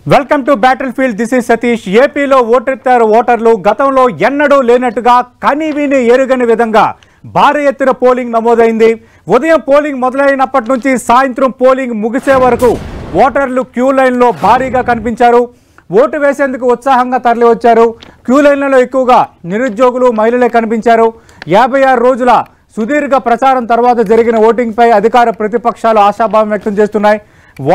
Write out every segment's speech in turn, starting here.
Welcome to battle field. This is Satish. ఏపీలో ఓటెత్తారు ఓటర్లు. గతంలో ఎన్నడూ లేనట్టుగా కనివిని ఎరుగని విధంగా భారీ ఎత్తున పోలింగ్ నమోదైంది. ఉదయం పోలింగ్ మొదలైనప్పటి నుంచి సాయంత్రం పోలింగ్ ముగిసే వరకు ఓటర్లు క్యూ లైన్లో భారీగా కనిపించారు. ఓటు వేసేందుకు ఉత్సాహంగా తరలి వచ్చారు. క్యూ లైన్లలో ఎక్కువగా నిరుద్యోగులు, మహిళలే కనిపించారు. 56 రోజుల సుదీర్ఘ ప్రచారం తర్వాత జరిగిన ఓటింగ్పై అధికార ప్రతిపక్షాలు ఆశాభావం వ్యక్తం చేస్తున్నాయి.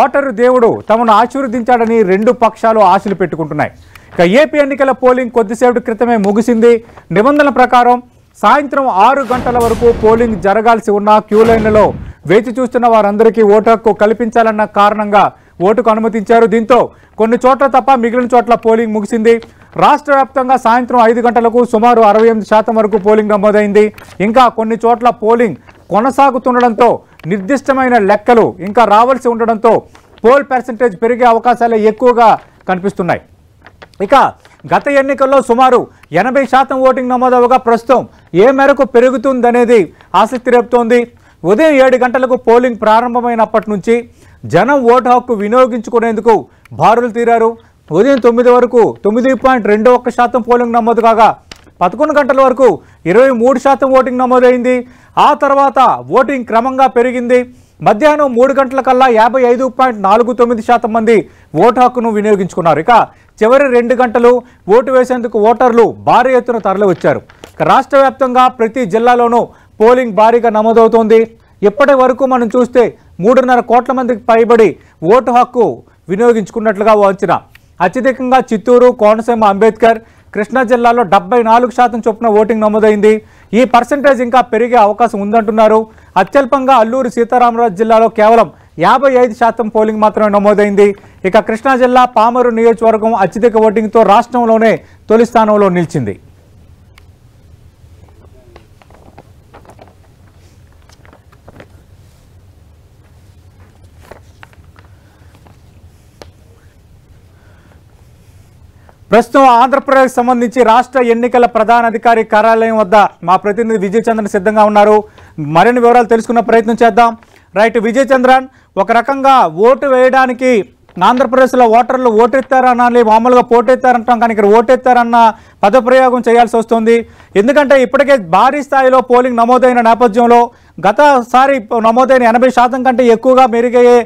ఓటరు దేవుడు తమను ఆశీర్వదించాడని రెండు పక్షాలు ఆశలు పెట్టుకుంటున్నాయి. ఇక ఏపీ ఎన్నికల పోలింగ్ కొద్దిసేపటి క్రితమే ముగిసింది. నిబంధనల ప్రకారం సాయంత్రం 6 గంటల వరకు పోలింగ్ జరగాల్సి ఉన్న క్యూ లైన్లలో వేచి చూస్తున్న వారందరికీ ఓటు హక్కు కల్పించాలన్న కారణంగా ఓటుకు అనుమతించారు. దీంతో కొన్ని చోట్ల తప్ప మిగిలిన చోట్ల పోలింగ్ ముగిసింది. రాష్ట్ర వ్యాప్తంగా సాయంత్రం 5 గంటలకు సుమారు 68% వరకు పోలింగ్ నమోదైంది. ఇంకా కొన్ని చోట్ల పోలింగ్ కొనసాగుతుండడంతో నిర్దిష్టమైన లెక్కలు ఇంకా రావాల్సి ఉండడంతో పోల్ పర్సెంటేజ్ పెరిగే అవకాశాలే ఎక్కువగా కనిపిస్తున్నాయి. ఇక గత ఎన్నికల్లో సుమారు 80% ఓటింగ్ నమోదవగా ప్రస్తుతం ఏ మేరకు పెరుగుతుందనేది ఆసక్తి రేపుతోంది. ఉదయం 7 గంటలకు పోలింగ్ ప్రారంభమైనప్పటి నుంచి జనం ఓటు హక్కు వినియోగించుకునేందుకు బారులు తీరారు. ఉదయం 9 వరకు 9.21% పోలింగ్ నమోదు కాగా 11 గంటల వరకు 23% ఓటింగ్ నమోదైంది. ఆ తర్వాత ఓటింగ్ క్రమంగా పెరిగింది. మధ్యాహ్నం 3 గంటల కల్లా 55.49% మంది ఓటు హక్కును వినియోగించుకున్నారు. ఇక చివరి 2 గంటలు ఓటు వేసేందుకు ఓటర్లు భారీ ఎత్తున తరలి వచ్చారు. రాష్ట్ర వ్యాప్తంగా ప్రతి జిల్లాలోనూ పోలింగ్ భారీగా నమోదవుతోంది. ఇప్పటి వరకు మనం చూస్తే 3.5 కోట్ల మందికి పైబడి ఓటు హక్కు వినియోగించుకున్నట్లుగా అంచనా. అత్యధికంగా చిత్తూరు, కోనసీమ, అంబేద్కర్, కృష్ణా జిల్లాలో 74% చొప్పున ఓటింగ్ నమోదైంది. ఈ పర్సెంటేజ్ ఇంకా పెరిగే అవకాశం ఉందంటున్నారు. అత్యల్పంగా అల్లూరు సీతారామరాజు జిల్లాలో కేవలం 55% పోలింగ్ మాత్రమే నమోదైంది. ఇక కృష్ణా జిల్లా పామరు నియోజకవర్గం అత్యధిక ఓటింగ్తో రాష్ట్రంలోనే తొలి స్థానంలో నిలిచింది. ప్రస్తుతం ఆంధ్రప్రదేశ్ సంబంధించి రాష్ట్ర ఎన్నికల ప్రధాన అధికారి కార్యాలయం వద్ద మా ప్రతినిధి విజయ్ చంద్రన్ సిద్ధంగా ఉన్నారు. మరిన్ని వివరాలు తెలుసుకున్న ప్రయత్నం చేద్దాం. రైట్ విజయ్ చంద్రన్, ఒక రకంగా ఓటు వేయడానికి ఆంధ్రప్రదేశ్లో ఓటర్లు ఓటెత్తారనాలి, మామూలుగా పోటెత్తారంటాం, కానీ ఇక్కడ ఓటెత్తారన్న పదప్రయోగం చేయాల్సి వస్తుంది. ఎందుకంటే ఇప్పటికే భారీ స్థాయిలో పోలింగ్ నమోదైన నేపథ్యంలో గతసారి నమోదైన 80% కంటే ఎక్కువగా మెరుగయ్యే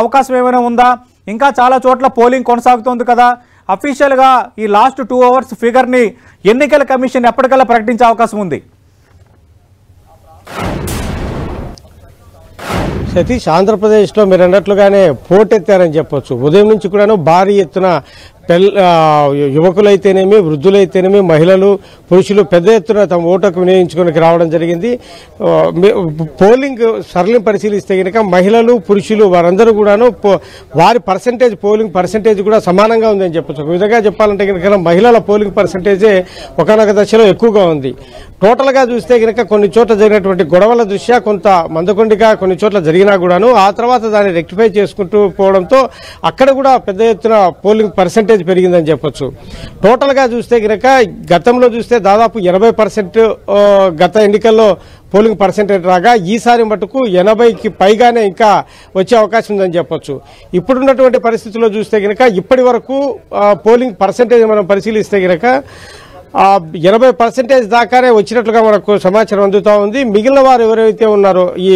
అవకాశం ఏమైనా ఉందా? ఇంకా చాలా చోట్ల పోలింగ్ కొనసాగుతోంది కదా. అఫీషియల్గా ఈ లాస్ట్ 2 అవర్స్ ఫిగర్ని ఎన్నికల కమిషన్ ఎప్పటికల్లా ప్రకటించే అవకాశం ఉంది? సతీష్, ఆంధ్రప్రదేశ్లో మీరు అన్నట్లుగానే పోటెత్తారని చెప్పొచ్చు. ఉదయం నుంచి కూడాను భారీ ఎత్తున యువకులైతేనేమి, వృద్ధులైతేనేమి, మహిళలు, పురుషులు పెద్ద ఎత్తున తమ ఓటుకు వినియోగించుకోవడానికి రావడం జరిగింది. పోలింగ్ సరళిని పరిశీలిస్తే కనుక మహిళలు, పురుషులు వారందరూ కూడాను వారి పర్సెంటేజ్, పోలింగ్ పర్సెంటేజ్ కూడా సమానంగా ఉందని చెప్పొచ్చు. ఒక విధంగా చెప్పాలంటే కనుక మహిళల పోలింగ్ పర్సెంటేజే ఒకనొక దశలో ఎక్కువగా ఉంది. టోటల్గా చూస్తే కనుక కొన్ని చోట్ల జరిగినటువంటి గొడవల దృష్ట్యా కొంత మందకొండిగా కొన్ని చోట్ల జరిగినా కూడాను ఆ తర్వాత దాన్ని రెక్టిఫై చేసుకుంటూ పోవడంతో అక్కడ కూడా పెద్ద ఎత్తున పోలింగ్ పర్సెంటేజ్ పెరిగిందని చెప్పొచ్చు. టోటల్ గా చూస్తే కనుక గతంలో చూస్తే దాదాపు 80% గత ఎన్నికల్లో పోలింగ్ పర్సెంటేజ్ రాగా ఈసారి మటుకు 80కి పైగానే ఇంకా వచ్చే అవకాశం ఉందని చెప్పొచ్చు. ఇప్పుడున్నటువంటి పరిస్థితుల్లో చూస్తే కనుక ఇప్పటి వరకు పోలింగ్ పర్సెంటేజ్ మనం పరిశీలిస్తే కనుక 80% దాకానే వచ్చినట్లుగా మనకు సమాచారం అందుతా ఉంది. మిగిలిన వారు ఎవరైతే ఉన్నారో ఈ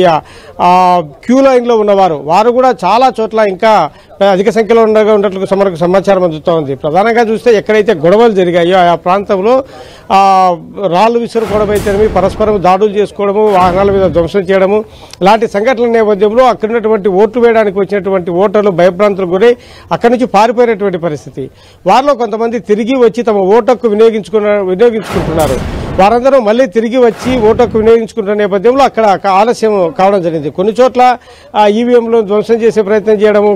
క్యూ లైన్ లో ఉన్నవారు వారు కూడా చాలా చోట్ల ఇంకా అధిక సంఖ్యలో ఉన్నట్లుగా మనకు సమాచారం అందుతూ ఉంది. ప్రధానంగా చూస్తే ఎక్కడైతే గొడవలు జరిగాయో ఆ ప్రాంతంలో రాళ్లు విసురుకోవడం అయితేనేమి, పరస్పరం దాడులు చేసుకోవడము, వాహనాల మీద ధ్వంసం చేయడము ఇలాంటి సంఘటనల నేపథ్యంలో అక్కడ ఉన్నటువంటి ఓట్లు వేయడానికి వచ్చినటువంటి ఓటర్లు భయభ్రాంతులకు గురై అక్కడి నుంచి పారిపోయినటువంటి పరిస్థితి. వారిలో కొంతమంది తిరిగి వచ్చి తమ ఓటు హక్కు వినియోగించుకుంటున్నారు. వారందరూ మళ్ళీ తిరిగి వచ్చి ఓటు హక్కు వినియోగించుకుంటున్న నేపథ్యంలో అక్కడ ఆలస్యం కావడం జరిగింది. కొన్ని చోట్ల ఈవీఎంలు ధ్వంసం చేసే ప్రయత్నం చేయడము,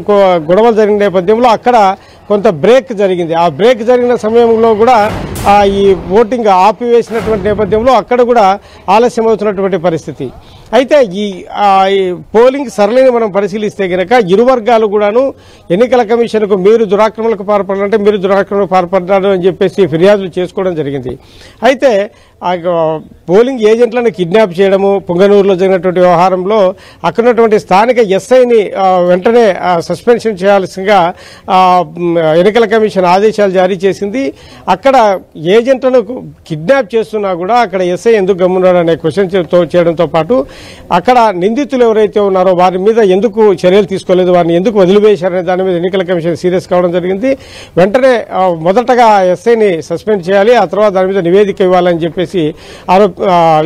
గొడవలు జరిగిన నేపథ్యంలో అక్కడ కొంత బ్రేక్ జరిగింది. ఆ బ్రేక్ జరిగిన సమయంలో కూడా ఈ ఓటింగ్ ఆపివేసినటువంటి నేపథ్యంలో అక్కడ కూడా ఆలస్యం అవుతున్నటువంటి పరిస్థితి. అయితే ఈ పోలింగ్ సరళిని మనం పరిశీలిస్తే కనుక ఇరు వర్గాలు కూడాను ఎన్నికల కమిషన్కు మీరు దురాక్రమణలకు పాల్పడాలంటే మీరు దురాక్రమణకు పాల్పడ్డారు అని చెప్పేసి ఫిర్యాదులు చేసుకోవడం జరిగింది. అయితే పోలింగ్ ఏజెంట్లను కిడ్నాప్ చేయడము, పుంగనూరులో జరిగినటువంటి వ్యవహారంలో అక్కడ ఉన్నటువంటి స్థానిక ఎస్ఐని వెంటనే సస్పెన్షన్ చేయాల్సిందిగా ఎన్నికల కమిషన్ ఆదేశాలు జారీ చేసింది. అక్కడ ఏజెంట్లను కిడ్నాప్ చేస్తున్నా కూడా అక్కడ ఎస్ఐ ఎందుకు గమ్మున్నాడు అనే క్వశ్చన్ చేయడంతో పాటు అక్కడ నిందితులు ఎవరైతే ఉన్నారో వారి మీద ఎందుకు చర్యలు తీసుకోలేదు, వారిని ఎందుకు వదిలివేశారనే దాని మీద ఎన్నికల కమిషన్ సీరియస్ కావడం జరిగింది. వెంటనే మొదటగా ఎస్ఐని సస్పెండ్ చేయాలి, ఆ తర్వాత దాని మీద నివేదిక ఇవ్వాలని చెప్పేసి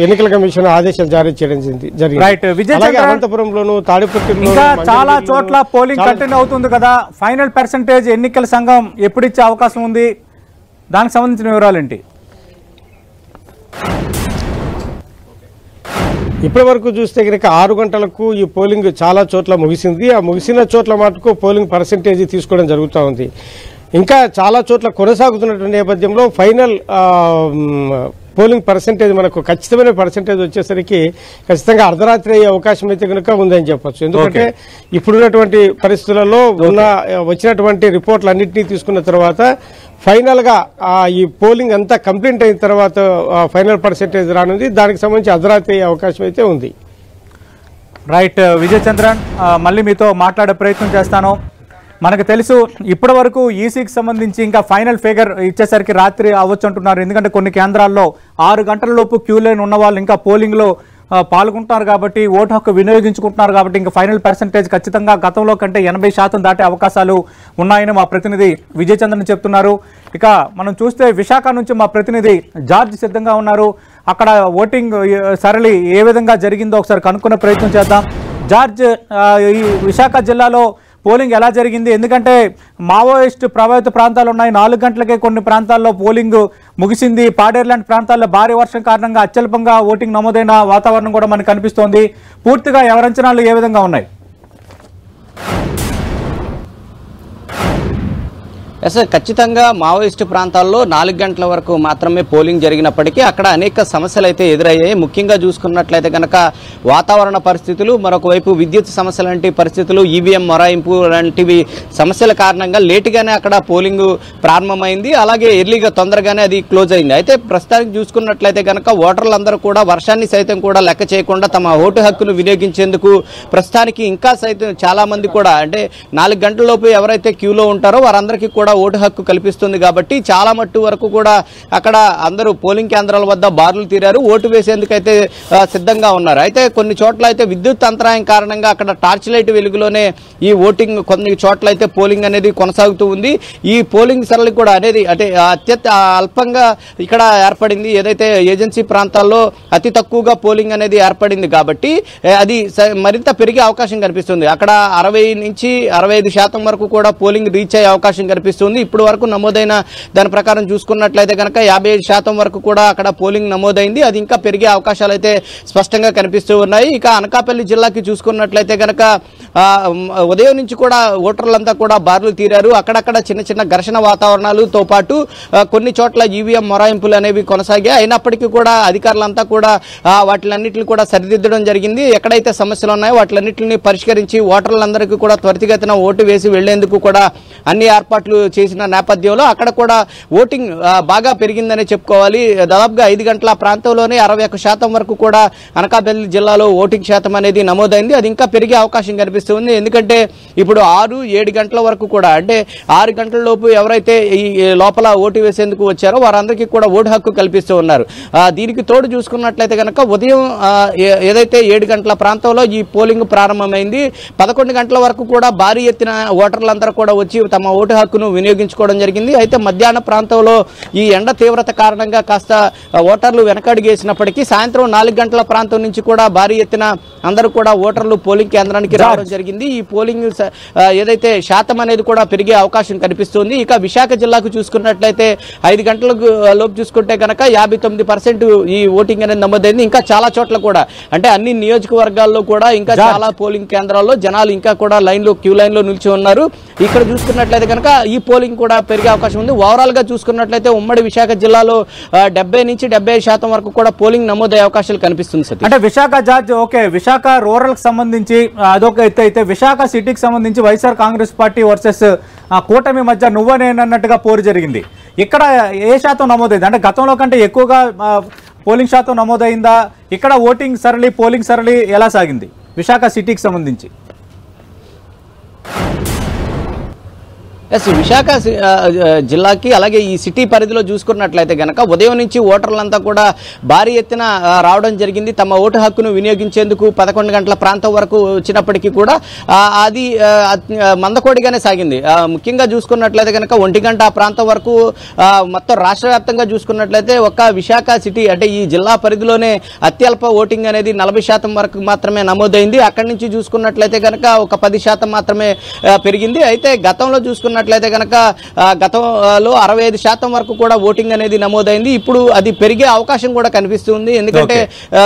ఎన్నికల కమిషన్ ఆదేశాలు జారీ చేయడం జరిగింది. అనంతపురంలోను, తాడిపత్రిలో ఇంకా చాలా చోట్ల పోలింగ్ కంటిన్యూ అవుతుంది కదా. ఫైనల్ పర్సెంటేజ్ ఎన్నికల సంఘం ఎప్పుడు ఇచ్చే అవకాశం ఉంది, దానికి సంబంధించిన వివరాలు ఏంటి? ఇప్పటి వరకు చూస్తే కనుక 6 గంటలకు ఈ పోలింగ్ చాలా చోట్ల ముగిసింది. ఆ ముగిసిన చోట్ల మటుకు పోలింగ్ పర్సెంటేజ్ తీసుకోవడం జరుగుతూ ఉంది. ఇంకా చాలా చోట్ల కొనసాగుతున్నటువంటి నేపథ్యంలో ఫైనల్ పోలింగ్ పర్సెంటేజ్ మనకు ఖచ్చితమైన పర్సెంటేజ్ వచ్చేసరికి ఖచ్చితంగా అర్ధరాత్రి అయ్యే అవకాశం అయితే కనుక ఉందని చెప్పొచ్చు. ఎందుకంటే ఇప్పుడున్నటువంటి పరిస్థితులలో వచ్చినటువంటి రిపోర్ట్లు అన్నింటినీ తీసుకున్న తర్వాత ఫైనల్ గా ఈ పోలింగ్ అంతా కంప్లీట్ అయిన తర్వాత ఫైనల్ పర్సెంటేజ్ రానుంది. దానికి సంబంధించి అర్ధరాత్రి అయ్యే అవకాశం అయితే ఉంది. రైట్ విజయ్ చంద్రన్, మళ్ళీ మీతో మాట్లాడే ప్రయత్నం చేస్తాను. మనకు తెలుసు ఇప్పటి వరకు ఈసీకి సంబంధించి ఇంకా ఫైనల్ ఫిగర్ ఇచ్చేసరికి రాత్రి అవ్వచ్చు అంటున్నారు. ఎందుకంటే కొన్ని కేంద్రాల్లో 6 గంటల లోపు క్యూ లైన్ ఉన్న వాళ్ళు ఇంకా పోలింగ్లో పాల్గొంటున్నారు కాబట్టి, ఓటు హక్కు వినియోగించుకుంటున్నారు కాబట్టి ఇంకా ఫైనల్ పర్సెంటేజ్ ఖచ్చితంగా గతంలో కంటే 80% దాటే అవకాశాలు ఉన్నాయని మా ప్రతినిధి విజయ్ చంద్రన్ చెప్తున్నారు. ఇక మనం చూస్తే విశాఖ నుంచి మా ప్రతినిధి జార్జ్ సిద్ధంగా ఉన్నారు. అక్కడ ఓటింగ్ సరళి ఏ విధంగా జరిగిందో ఒకసారి కనుక్కునే ప్రయత్నం చేద్దాం. జార్జ్, ఈ విశాఖ జిల్లాలో పోలింగ్ ఎలా జరిగింది? ఎందుకంటే మావోయిస్ట్ ప్రభావిత ప్రాంతాలు ఉన్నాయి. 4 గంటలకే కొన్ని ప్రాంతాల్లో పోలింగ్ ముగిసింది. పాడేరు లాంటి ప్రాంతాల్లో భారీ వర్షం కారణంగా అత్యల్పంగా ఓటింగ్ నమోదైన వాతావరణం కూడా మనకు కనిపిస్తోంది. పూర్తిగా ఎవరి అంచనాలు ఏ విధంగా ఉన్నాయి? సార్, ఖచ్చితంగా మావోయిస్టు ప్రాంతాల్లో 4 గంటల వరకు మాత్రమే పోలింగ్ జరిగినప్పటికీ అక్కడ అనేక సమస్యలు అయితే ఎదురయ్యాయి. ముఖ్యంగా చూసుకున్నట్లయితే కనుక వాతావరణ పరిస్థితులు, మరొక వైపు విద్యుత్ సమస్యలు లాంటి పరిస్థితులు, ఈవీఎం మొరాయింపు లాంటివి సమస్యల కారణంగా లేటుగానే అక్కడ పోలింగ్ ప్రారంభమైంది. అలాగే ఎర్లీగా తొందరగానే అది క్లోజ్ అయింది. అయితే ప్రస్తుతానికి చూసుకున్నట్లయితే కనుక ఓటర్లందరూ కూడా వర్షాన్ని సైతం కూడా లెక్క చేయకుండా తమ ఓటు హక్కును వినియోగించేందుకు ప్రస్తుతానికి ఇంకా సైతం చాలా మంది కూడా, అంటే 4 గంటల లోపు ఎవరైతే క్యూలో ఉంటారో వారందరికీ కూడా ఓటు హక్కు కల్పిస్తుంది కాబట్టి చాలా మట్టు వరకు కూడా అక్కడ అందరూ పోలింగ్ కేంద్రాల వద్ద బారులు తీరారు, ఓటు వేసేందుకైతే సిద్ధంగా ఉన్నారు. అయితే కొన్ని చోట్ల అయితే విద్యుత్ అంతరాయం కారణంగా అక్కడ టార్చ్ లైట్ వెలుగులోనే ఈ ఓటింగ్, కొన్ని చోట్ల అయితే పోలింగ్ అనేది కొనసాగుతూ ఉంది. ఈ పోలింగ్ సరళి కూడా అనేది అంటే అత్యంత అల్పంగా ఇక్కడ ఏర్పడింది. ఏదైతే ఏజెన్సీ ప్రాంతాల్లో అతి తక్కువగా పోలింగ్ అనేది ఏర్పడింది కాబట్టి అది మరింత పెరిగే అవకాశం కనిపిస్తుంది. అక్కడ 60 నుంచి 65% వరకు కూడా పోలింగ్ రీచ్ అయ్యే అవకాశం కనిపిస్తుంది. ఇప్పుడు వరకు నమోదైన దాని ప్రకారం చూసుకున్నట్లయితే కనుక 55% వరకు కూడా అక్కడ పోలింగ్ నమోదైంది. అది ఇంకా పెరిగే అవకాశాలు అయితే స్పష్టంగా కనిపిస్తూ ఉన్నాయి. ఇక అనకాపల్లి జిల్లాకి చూసుకున్నట్లయితే కనుక ఉదయం నుంచి కూడా ఓటర్లంతా కూడా బారులు తీరారు. అక్కడక్కడ చిన్న చిన్న ఘర్షణ వాతావరణాలతో పాటు కొన్ని చోట్ల ఈవీఎం మొరాయింపులు అనేవి కొనసాగాయి. అయినప్పటికీ కూడా అధికారులంతా కూడా వాటిలన్నింటినీ కూడా సరిదిద్దడం జరిగింది. ఎక్కడైతే సమస్యలు ఉన్నాయో వాటిలన్నింటినీ పరిష్కరించి ఓటర్లందరికీ కూడా త్వరితగతిన ఓటు వేసి వెళ్లేందుకు కూడా అన్ని ఏర్పాట్లు చేసిన నేపథ్యంలో అక్కడ కూడా ఓటింగ్ బాగా పెరిగిందనే చెప్పుకోవాలి. దాదాపుగా 5 గంటల ప్రాంతంలోనే 61% వరకు కూడా అనకాపల్లి జిల్లాలో ఓటింగ్ శాతం అనేది నమోదైంది. అది ఇంకా పెరిగే అవకాశం కనిపిస్తుంది. ఎందుకంటే ఇప్పుడు 6-7 గంటల వరకు కూడా, అంటే 6 గంటల లోపు ఎవరైతే ఈ లోపల ఓటు వేసేందుకు వచ్చారో వారందరికీ కూడా ఓటు హక్కు కల్పిస్తూ ఉన్నారు. దీనికి తోడు చూసుకున్నట్లయితే కనుక ఉదయం ఏదైతే 7 గంటల ప్రాంతంలో ఈ పోలింగ్ ప్రారంభమైంది, 11 గంటల వరకు కూడా భారీ ఎత్తున ఓటర్లందరూ కూడా వచ్చి తమ ఓటు హక్కును వినియోగించుకోవడం జరిగింది. అయితే మధ్యాహ్న ప్రాంతంలో ఈ ఎండ తీవ్రత కారణంగా కాస్త ఓటర్లు వెనకడుగేసినప్పటికీ సాయంత్రం 4 గంటల ప్రాంతం నుంచి కూడా భారీ ఎత్తున అందరూ కూడా ఓటర్లు పోలింగ్ కేంద్రానికి రావడం జరిగింది. ఈ పోలింగ్ ఏదైతే శాతం అనేది కూడా పెరిగే అవకాశం కనిపిస్తుంది. ఇక విశాఖ జిల్లాకు చూసుకున్నట్లయితే 5 గంటల లోపు చూసుకుంటే కనుక 59% ఈ ఓటింగ్ అనేది నమోదైంది. ఇంకా చాలా చోట్ల కూడా, అంటే అన్ని నియోజకవర్గాల్లో కూడా ఇంకా చాలా పోలింగ్ కేంద్రాల్లో జనాలు ఇంకా కూడా క్యూ లైన్ లో నిలిచి ఉన్నారు. ఇక్కడ చూసుకున్నట్లయితే కనుక ఈ పోలింగ్ కూడా పెరిగే అవకాశం ఉంది. ఓవరాల్ గా చూసుకున్నట్లయితే ఉమ్మడి విశాఖ జిల్లాలో 70 నుంచి 75% వరకు కూడా పోలింగ్ నమోదయ్యే అవకాశాలు కనిపిస్తుంది. అంటే Visakha George, okay, Visakha rural కి సంబంధించి అదొక ఎత్తు అయితే విశాఖ సిటీకి సంబంధించి వైఎస్ఆర్ కాంగ్రెస్ పార్టీ వర్సెస్ కూటమి మధ్య నువ్వనేనన్నట్టుగా పోరు జరిగింది. ఇక్కడ ఏ శాతం నమోదైంది? అంటే గతంలో కంటే ఎక్కువగా పోలింగ్ శాతం నమోదైందా? ఇక్కడ ఓటింగ్ సరళి, పోలింగ్ సరళి ఎలా సాగింది విశాఖ సిటీకి సంబంధించి? విశాఖ జిల్లాకి అలాగే ఈ సిటీ పరిధిలో చూసుకున్నట్లయితే గనక ఉదయం నుంచి ఓటర్లంతా కూడా భారీ ఎత్తున రావడం జరిగింది. తమ ఓటు హక్కును వినియోగించేందుకు 11 గంటల ప్రాంతం వరకు వచ్చినప్పటికీ కూడా అది మందకోడిగానే సాగింది. ముఖ్యంగా చూసుకున్నట్లయితే కనుక 1 గంట ఆ ప్రాంతం వరకు మొత్తం రాష్ట్ర వ్యాప్తంగా చూసుకున్నట్లయితే ఒక్క విశాఖ సిటీ అంటే ఈ జిల్లా పరిధిలోనే అత్యల్ప ఓటింగ్ అనేది 40% వరకు మాత్రమే నమోదైంది. అక్కడి నుంచి చూసుకున్నట్లయితే కనుక ఒక 10% మాత్రమే పెరిగింది. అయితే గతంలో చూసుకున్నట్లయితే కనుక గతంలో 65% వరకు కూడా ఓటింగ్ అనేది నమోదైంది. ఇప్పుడు అది పెరిగే అవకాశం కూడా కనిపిస్తుంది. ఎందుకంటే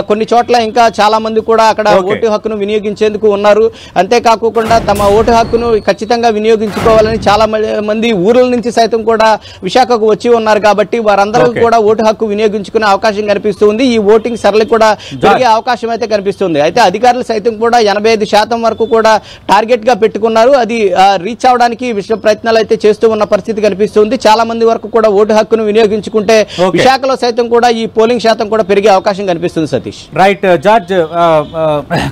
కొన్ని చోట్ల ఇంకా చాలా మంది కూడా అక్కడ ఓటు హక్కును వినియోగించేందుకు ఉన్నారు. అంతేకాకుండా తమ ఓటు హక్కును ఖచ్చితంగా వినియోగించుకోవాలని చాలా మంది ఊర్ల నుంచి సైతం కూడా విశాఖకు వచ్చి ఉన్నారు. కాబట్టి వారందరూ కూడా ఓటు హక్కు వినియోగించుకునే అవకాశం కనిపిస్తుంది. ఈ ఓటింగ్ సరళి కూడా పెరిగే అవకాశం అయితే కనిపిస్తుంది. అయితే అధికారులు సైతం కూడా 85% వరకు కూడా టార్గెట్ గా పెట్టుకున్నారు. అది రీచ్ అవడానికి విశ్వ ప్రయత్నాలు అయితే చేస్తూ ఉన్న పరిస్థితి కనిపిస్తుంది. చాలా మంది వరకు కూడా ఓటు హక్కును వినియోగించుకుంటే విశాఖలో సైతం కూడా ఈ పోలింగ్ శాతం కూడా పెరిగే అవకాశం కనిపిస్తుంది. సతీష్, రైట్. జార్జ్,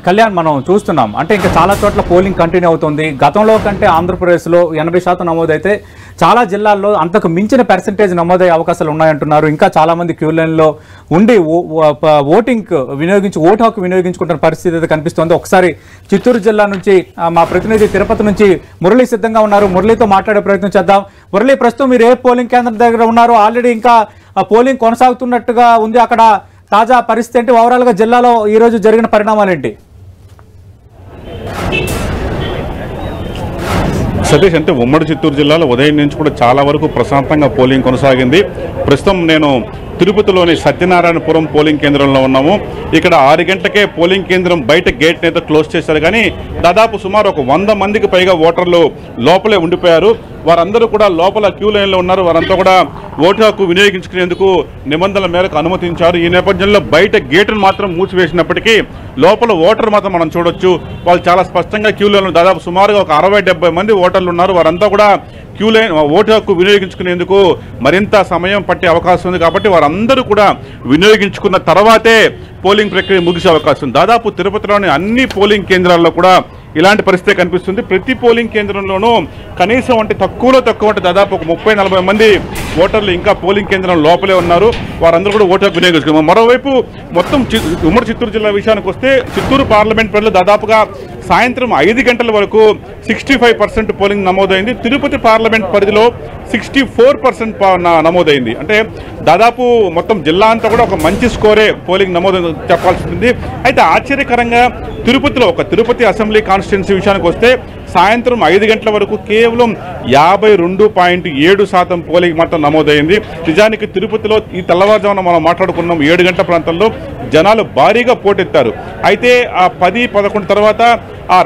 కళ్యాణ్, మనం చూస్తున్నాం అంటే ఇంకా చాలా చోట్ల పోలింగ్ కంటిన్యూ అవుతుంది. గతంలో కంటే ఆంధ్రప్రదేశ్లో 80% నమోదైతే చాలా జిల్లాల్లో అంతకు మించిన పర్సెంటేజ్ నమోదయ్యే అవకాశాలు ఉన్నాయంటున్నారు. ఇంకా చాలా మంది క్యూ లైన్లో ఉండి ఓటు హక్కు వినియోగించుకుంటున్న పరిస్థితి అయితే కనిపిస్తోంది. ఒకసారి చిత్తూరు జిల్లా నుంచి మా ప్రతినిధి తిరుపతి నుంచి మురళి సిద్ధంగా ఉన్నారు. మురళితో మాట్లాడే ప్రయత్నం చేద్దాం. మురళి, ప్రస్తుతం మీరు ఏ పోలింగ్ కేంద్రం దగ్గర ఉన్నారు? ఆల్రెడీ ఇంకా పోలింగ్ కొనసాగుతున్నట్టుగా ఉంది. అక్కడ తాజా పరిస్థితి ఏంటి? ఓవరాల్ గా జిల్లాలో ఈ రోజు జరిగిన పరిణామాలు ఏంటి? సతీష్, అంటే ఉమ్మడి చిత్తూరు జిల్లాలో ఉదయం నుంచి కూడా చాలా వరకు ప్రశాంతంగా పోలింగ్ కొనసాగింది. ప్రస్తుతం నేను తిరుపతిలోని సత్యనారాయణపురం పోలింగ్ కేంద్రంలో ఉన్నాము. ఇక్కడ 6 గంటలకే పోలింగ్ కేంద్రం బయట గేట్ అయితే క్లోజ్ చేశారు. కానీ దాదాపు సుమారు ఒక 100 మందికి పైగా ఓటర్లు లోపలే ఉండిపోయారు. వారందరూ కూడా లోపల క్యూ లైన్లో ఉన్నారు. వారంతా కూడా ఓటు హక్కు వినియోగించుకునేందుకు నిబంధనల మేరకు అనుమతించారు. ఈ నేపథ్యంలో బయట గేటును మాత్రం మూసివేసినప్పటికీ లోపల ఓటర్ మాత్రం మనం చూడొచ్చు. వాళ్ళు చాలా స్పష్టంగా క్యూ లైన్లో దాదాపు సుమారుగా ఒక 60-70 మంది ఓటర్లు ఉన్నారు. వారంతా కూడా క్యూ లైన్ ఓటు హక్కు వినియోగించుకునేందుకు మరింత సమయం పట్టే అవకాశం ఉంది. కాబట్టి వారందరూ కూడా వినియోగించుకున్న తర్వాతే పోలింగ్ ప్రక్రియ ముగిసే అవకాశం ఉంది. దాదాపు తిరుపతిలోని అన్ని పోలింగ్ కేంద్రాల్లో కూడా ఇలాంటి పరిస్థితి కనిపిస్తుంది. ప్రతి పోలింగ్ కేంద్రంలోనూ కనీసం అంటే తక్కువలో తక్కువ అంటే దాదాపు ఒక 30-40 మంది ఓటర్లు ఇంకా పోలింగ్ కేంద్రం లోపలే ఉన్నారు. వారందరూ కూడా ఓటు హక్కు వినియోగించుకున్నారు. మరోవైపు మొత్తం ఉమ్మడి చిత్తూరు జిల్లా విషయానికి వస్తే చిత్తూరు పార్లమెంట్ పరిధిలో దాదాపుగా సాయంత్రం 5 గంటల వరకు 65% పోలింగ్ నమోదైంది. తిరుపతి పార్లమెంట్ పరిధిలో 64% నమోదైంది. అంటే దాదాపు మొత్తం జిల్లా అంతా కూడా ఒక మంచి స్కోరే పోలింగ్ నమోదు చెప్పాల్సి ఉంది. అయితే ఆశ్చర్యకరంగా తిరుపతిలో ఒక తిరుపతి అసెంబ్లీ కాన్స్టిట్యున్సీ విషయానికి వస్తే సాయంత్రం 5 గంటల వరకు కేవలం 52.7% పోలింగ్ మాత్రం నమోదైంది. నిజానికి తిరుపతిలో ఈ తెల్లవారుజామున మనం మాట్లాడుకున్నాం 7 గంటల ప్రాంతంలో జనాలు భారీగా పోటెత్తారు. అయితే ఆ 10-11 తర్వాత ఆ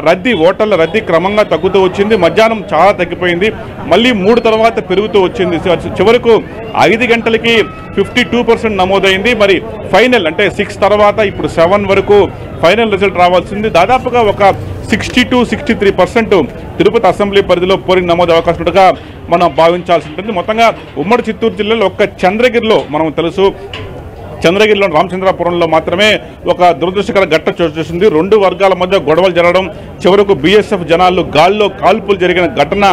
ఓటర్ల రద్దీ క్రమంగా తగ్గుతూ వచ్చింది. మధ్యాహ్నం చాలా తగ్గిపోయింది. మళ్ళీ 3 తర్వాత పెరుగుతూ వచ్చింది. చివరకు 5 గంటలకి 52% నమోదైంది. మరి ఫైనల్ అంటే 6 తర్వాత ఇప్పుడు 7 వరకు ఫైనల్ రిజల్ట్ రావాల్సింది. దాదాపుగా ఒక 62-63% తిరుపతి అసెంబ్లీ పరిధిలో పోలింగ్ నమోదు అవకాశం ఉండగా మనం భావించాల్సి ఉంటుంది. మొత్తంగా ఉమ్మడి చిత్తూరు జిల్లాలో ఒక్క చంద్రగిరిలో మనం తెలుసు చంద్రగిరిలో రామచంద్రాపురంలో మాత్రమే ఒక దురదృష్టకర ఘటన చోటు చేసింది. 2 వర్గాల మధ్య గొడవలు జరగడం, చివరకు బీఎస్ఎఫ్ జనాలు గాల్లో కాల్పులు జరిగిన ఘటన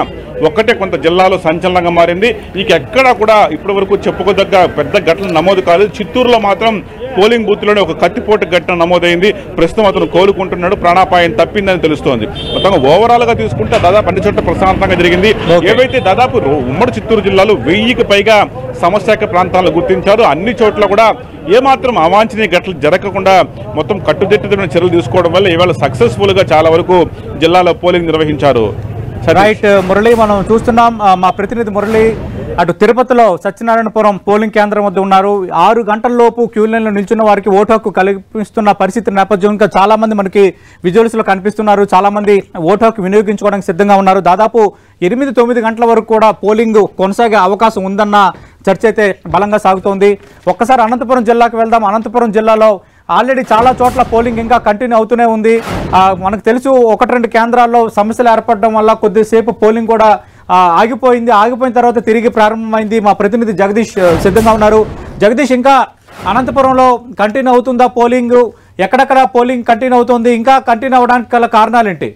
ఒక్కటే కొంత జిల్లాలో సంచలనంగా మారింది. ఇక ఎక్కడా కూడా ఇప్పటి వరకు చెప్పుకోదగ్గ పెద్ద ఘటన నమోదు కాలేదు. చిత్తూరులో మాత్రం పోలింగ్ బూత్లోనే ఒక కత్తిపోటు ఘటన నమోదైంది. ప్రస్తుతం అతను కోలుకుంటున్నాడు, ప్రాణాపాయం తప్పిందని తెలుస్తోంది. మొత్తంగా ఓవరాల్ గా తీసుకుంటే దాదాపు అన్ని చోట్ల ప్రశాంతంగా జరిగింది. ఏవైతే దాదాపు ఉమ్మడి చిత్తూరు జిల్లాలో 1000కి పైగా సమస్యాక ప్రాంతాలను గుర్తించారు. అన్ని చోట్ల కూడా ఏమాత్రం అవాంఛనీయ ఘటనలు జరగకుండా మొత్తం కట్టుదిట్టమైన చర్యలు తీసుకోవడం వల్ల ఇవాళ సక్సెస్ఫుల్ గా చాలా వరకు జిల్లాలో పోలింగ్ నిర్వహించారు. రైట్ మురళి, మనం చూస్తున్నాం మా ప్రతినిధి మురళి అటు తిరుపతిలో సత్యనారాయణపురం పోలింగ్ కేంద్రం వద్ద ఉన్నారు. 6 గంటల లోపు క్యూ లైన్లో నిల్చున్న వారికి ఓటు హక్కు కల్పిస్తున్న పరిస్థితి నేపథ్యం ఇంకా చాలా మంది మనకి విజువల్స్ లో కనిపిస్తున్నారు. చాలా మంది ఓటు హక్కు వినియోగించుకోవడానికి సిద్ధంగా ఉన్నారు. దాదాపు 8-9 గంటల వరకు కూడా పోలింగ్ కొనసాగే అవకాశం ఉందన్న చర్చ అయితే బలంగా సాగుతోంది. ఒక్కసారి అనంతపురం జిల్లాకు వెళ్దాం. అనంతపురం జిల్లాలో ఆల్రెడీ చాలా చోట్ల పోలింగ్ ఇంకా కంటిన్యూ అవుతూనే ఉంది. మనకు తెలుసు 1-2 కేంద్రాల్లో సమస్యలు ఏర్పడడం వల్ల కొద్దిసేపు పోలింగ్ కూడా ఆగిపోయింది. ఆగిపోయిన తర్వాత తిరిగి ప్రారంభమైంది. మా ప్రతినిధి జగదీష్ సిద్ధంగా ఉన్నారు. జగదీష్, ఇంకా అనంతపురంలో కంటిన్యూ అవుతుందా పోలింగ్? ఎక్కడెక్కడ పోలింగ్ కంటిన్యూ అవుతుంది? ఇంకా కంటిన్యూ అవడానికి గల కారణాలేంటి?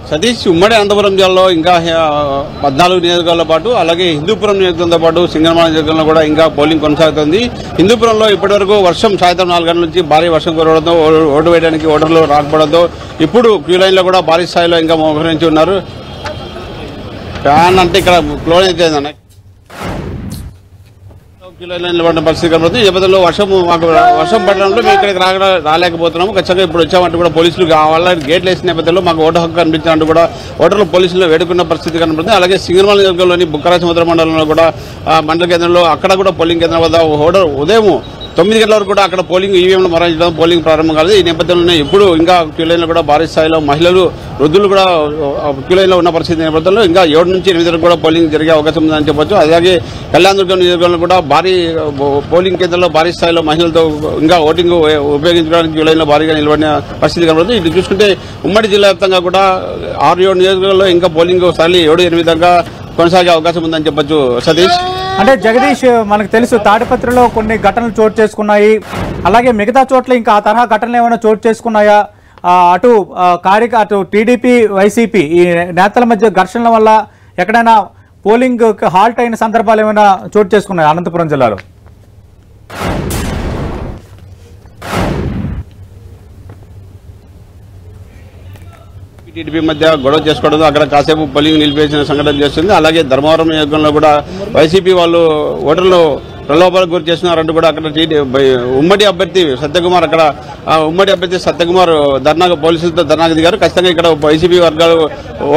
సతీష్, ఉమ్మడి అనంతపురం జిల్లాలో ఇంకా 14 నియోజకవర్గాలతో పాటు అలాగే హిందూపురం నియోజకవర్గంతో పాటు సింగనమల నియోజకవర్గంలో కూడా ఇంకా పోలింగ్ కొనసాగుతుంది. హిందూపురంలో ఇప్పటివరకు వర్షం సాయంత్రం 4 గంటల నుంచి భారీ వర్షం కురవడంతో ఓటు వేయడానికి ఓటర్లు రాకపోవడంతో ఇప్పుడు క్యూ లైన్లో కూడా భారీ స్థాయిలో ఇంకా మోహరించి ఉన్నారు. ఫ్యాన్ అంటే ఇక్కడ క్లోజ్ అయితే నిలబడిన పరిస్థితి కనబడుతుంది. ఈ నేపథ్యంలో వర్షం పడడంలో మేము ఇక్కడికి రాలేకపోతున్నాము. ఖచ్చితంగా ఇప్పుడు వచ్చామంటూ కూడా పోలీసులు వాళ్ళ గేట్లు వేసిన నేపథ్యంలో మాకు ఓటు హక్కు కనిపించినట్టు కూడా ఓటర్లు పోలీసులు వేడుకున్న పరిస్థితి కనబడుతుంది. అలాగే సింగనమల నియోజకవర్గంలోని బుక్కరా సముద్ర మండలంలో కూడా మండల కేంద్రంలో అక్కడ కూడా పోలింగ్ కేంద్రం వద్ద ఉదయం 9 గంటల వరకు కూడా అక్కడ పోలింగ్ ఈవీఎంలు మరణించడం పోలింగ్ ప్రారంభం కాలేదు. ఈ నేపథ్యంలోనే ఇప్పుడు ఇంకా క్యూ లైన్లో కూడా భారీ స్థాయిలో మహిళలు వృద్ధులు కూడా క్యూ లైన్లో ఉన్న పరిస్థితి నేపథ్యంలో ఇంకా 7 నుంచి 8 వరకు కూడా పోలింగ్ జరిగే అవకాశం ఉందని చెప్పొచ్చు. అలాగే కళ్యాణదుర్గం నియోజకవర్గంలో కూడా భారీ పోలింగ్ కేంద్రంలో భారీ స్థాయిలో మహిళలతో ఇంకా ఓటింగ్ ఉపయోగించడానికి క్యూ లైన్లో భారీగా నిలబడిన పరిస్థితి కనబడుతుంది. ఇటు చూసుకుంటే ఉమ్మడి జిల్లా వ్యాప్తంగా కూడా 6-7 నియోజకవర్గాల్లో ఇంకా పోలింగ్ సార్లు 7-8 దాకా కొనసాగే అవకాశం ఉందని చెప్పొచ్చు. సతీష్, అంటే జగదీష్, మనకు తెలుసు తాడిపత్రిలో కొన్ని ఘటనలు చోటు చేసుకున్నాయి. అలాగే మిగతా చోట్ల ఇంకా ఆ తరహా ఘటనలు ఏమైనా చోటు చేసుకున్నాయా? అటు టీడీపీ వైసీపీ ఈ నేతల మధ్య ఘర్షణల వల్ల ఎక్కడైనా పోలింగ్ హాల్ట్ అయిన సందర్భాలు ఏమైనా చోటు చేసుకున్నాయా అనంతపురం జిల్లాలో? టీడీపీ మధ్య గొడవ చేసుకోవడం అక్కడ కాసేపు పోలింగ్ నిలిపేసిన సంఘటన చేస్తుంది. అలాగే ధర్మవరం నియోజకవర్గంలో కూడా వైసీపీ వాళ్ళు ఓటర్లు ప్రలోభాలకు గురి చేస్తున్నారంటూ కూడా అక్కడ ఉమ్మడి అభ్యర్థి సత్యకుమార్ పోలీసులతో ధర్నాకు దిగారు. ఖచ్చితంగా ఇక్కడ వైసీపీ వర్గాలు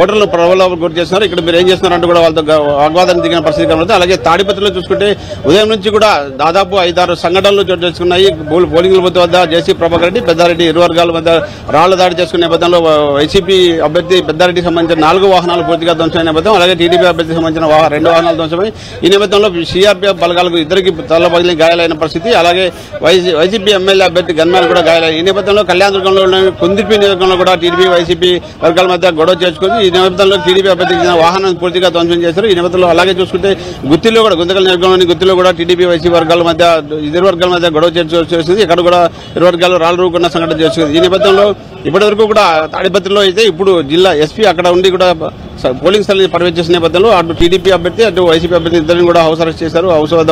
ఓటర్లు ప్రలోభాలకు గురి చేస్తున్నారు. ఇక్కడ మీరు ఏం చేస్తున్నారంటూ కూడా వాళ్ళతో వాగ్వాదాన్ని దిగిన పరిస్థితి కనబడుతుంది. అలాగే తాడిపత్రిలో చూసుకుంటే ఉదయం నుంచి కూడా దాదాపు 5-6 సంఘటనలు చోటు చేసుకున్నాయి. పోలింగ్ బూత్ వద్ద జేసీ ప్రభాకర్ రెడ్డి, పెద్దారెడ్డి ఇరు వర్గాల మధ్య రాళ్ల దాడి చేసుకునే నేపథ్యంలో వైసీపీ అభ్యర్థి పెద్దారెడ్డికి సంబంధించిన 4 వాహనాలు పూర్తిగా ధ్వంసమైన నేపథ్యం, అలాగే టీడీపీ అభ్యర్థికి సంబంధించిన 2 వాహనాలు ధ్వంసమై ఈ నేపథ్యంలో సిఆర్పీఎఫ్ బలగాలకు ఇద్దరికి తల బదిలీ గాయాలైన పరిస్థితి. అలాగే వైసీపీ ఎమ్మెల్యే అభ్యర్థి గన్మ్యాన్ కూడా గాయాలైన ఈ నేపథ్యంలో కళ్యాణదుర్గంలో కుందిర్పి నియోజకవర్గంలో కూడా టీడీపీ వైసీపీ వర్గాల మధ్య గొడవ చేసుకుని ఈ నేపథ్యంలో టీడీపీ అభ్యర్థికి చెందిన వాహనాన్ని పూర్తిగా ధ్వంసం చేశారు. ఈ నేపథ్యంలో అలాగే చూసుకుంటే గుత్తిలో కూడా గుంతకల్ నియోజకవర్గంలోని గుత్తిలో కూడా టీడీపీ వైసీపీ వర్గాల మధ్య ఇరు వర్గాల మధ్య గొడవ చేస్తుంది. ఇక్కడ కూడా ఇరు వర్గాలు రాళ్లు రూకున్న సంఘటన చేస్తుంది. ఈ నేపథ్యంలో ఇప్పటివరకు కూడా తాడిపత్రిలో అయితే ఇప్పుడు జిల్లా ఎస్పీ అక్కడ ఉండి కూడా పోలింగ్ స్థలాన్ని పర్యవేక్షించిన నేపథ్యంలో అటు టీడీపీ అభ్యర్థి అటు వైసీపీ అభ్యర్థి ఇద్దరిని కూడా హౌస్ అరెస్ట్ చేశారు. హౌస్ వద్ద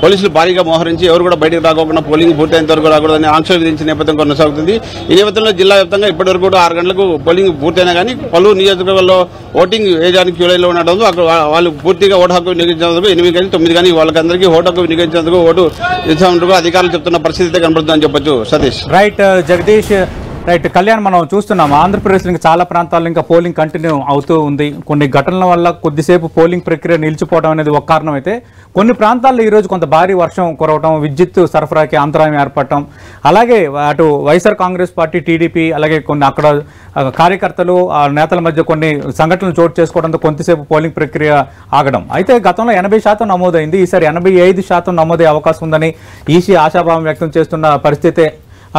పోలీసులు భారీగా మోహరించి ఎవరు కూడా బయటకు రాకుండా పోలింగ్ పూర్తయినంత వరకు రాకూడదని ఆంక్షలు విధించిన నేపథ్యం కొనసాగుతుంది. ఈ నేపథ్యంలో జిల్లా వ్యాప్తంగా ఇప్పటివరకు కూడా 6 గంటలకు పోలింగ్ పూర్తయినా కానీ పలు నియోజకవర్గాల్లో ఓటింగ్ వేయడానికి క్యూ లైన్లో ఉండడంతో అక్కడ వాళ్ళు పూర్తిగా ఓటు హక్కు వినియోగించేందుకు 8 కానీ 9 కానీ వాళ్ళకందరికీ ఓటు హక్కు వినియోగించేందుకు ఓటు ఇచ్చేందుకు అధికారులు చెప్తున్న పరిస్థితి కనబడుతుందని చెప్పొచ్చు. సతీష్, రైట్. జగదీష్, రైట్. కళ్యాణ్, మనం చూస్తున్నాం ఆంధ్రప్రదేశ్లో ఇంకా చాలా ప్రాంతాల్లో ఇంకా పోలింగ్ కంటిన్యూ అవుతూ ఉంది. కొన్ని ఘటనల వల్ల కొద్దిసేపు పోలింగ్ ప్రక్రియ నిలిచిపోవడం అనేది ఒక కారణం అయితే, కొన్ని ప్రాంతాల్లో ఈరోజు కొంత భారీ వర్షం కురవడం, విద్యుత్ సరఫరాకి అంతరాయం ఏర్పడటం, అలాగే అటు వైఎస్ఆర్ కాంగ్రెస్ పార్టీ, టీడీపీ, అలాగే కొన్ని అక్కడ కార్యకర్తలు నేతల మధ్య కొన్ని సంఘటనలు చోటు చేసుకోవడంతో కొంతసేపు పోలింగ్ ప్రక్రియ ఆగడం. అయితే గతంలో 80% నమోదైంది. ఈసారి 85% నమోదయ్యే అవకాశం ఉందని ఈసీ ఆశాభావం వ్యక్తం చేస్తున్న పరిస్థితి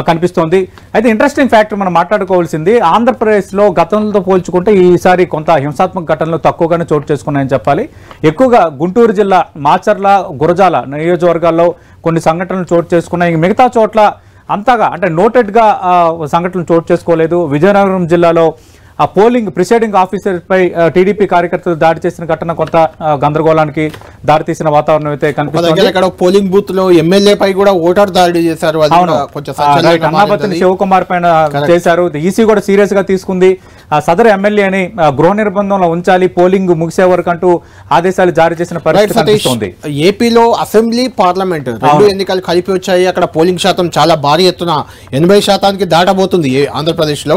కనిపిస్తోంది. అయితే ఇంట్రెస్టింగ్ ఫ్యాక్టర్ మనం మాట్లాడుకోవాల్సింది, ఆంధ్రప్రదేశ్లో గతంతో పోల్చుకుంటే ఈసారి కొంత హింసాత్మక ఘటనలు తక్కువగానే చోటు చేసుకున్నాయని చెప్పాలి. ఎక్కువగా గుంటూరు జిల్లా మాచర్ల, గురజాల నియోజకవర్గాల్లో కొన్ని సంఘటనలు చోటు చేసుకున్నాయి. మిగతా చోట్ల అంతగా అంటే నోటెడ్గా సంఘటనలు చోటు చేసుకోలేదు. విజయనగరం జిల్లాలో ఆ పోలింగ్ ప్రిసైడింగ్ ఆఫీసర్ పై టీడీపీ కార్యకర్తలు దాడి చేసిన ఘటన కొంత గందరగోళానికి దారితీసిన వాతావరణం అయితే కనిపిస్తుంది. పోలింగ్ బూత్ లో ఎమ్మెల్యే పై కూడా ఓటర్ దాడి చేశారు. అన్నాపతిని శివకుమార్ పైన చేశారు. ఈసీ కూడా సీరియస్ గా తీసుకుంది. సదరు ఎమ్మెల్యేని గృహ నిర్బంధంలో ఉంచాలి, పోలింగ్ ముగిసే వరకు అంటూ ఆదేశాలు జారీ చేసిన పరిస్థితి కనిపిస్తోంది. ఏపీలో అసెంబ్లీ, పార్లమెంట్ 2 ఎన్నికలు కలిపి వచ్చాయి. అక్కడ పోలింగ్ శాతం చాలా భారీ ఎత్తున 80% దాటబోతుంది ఆంధ్రప్రదేశ్ లో.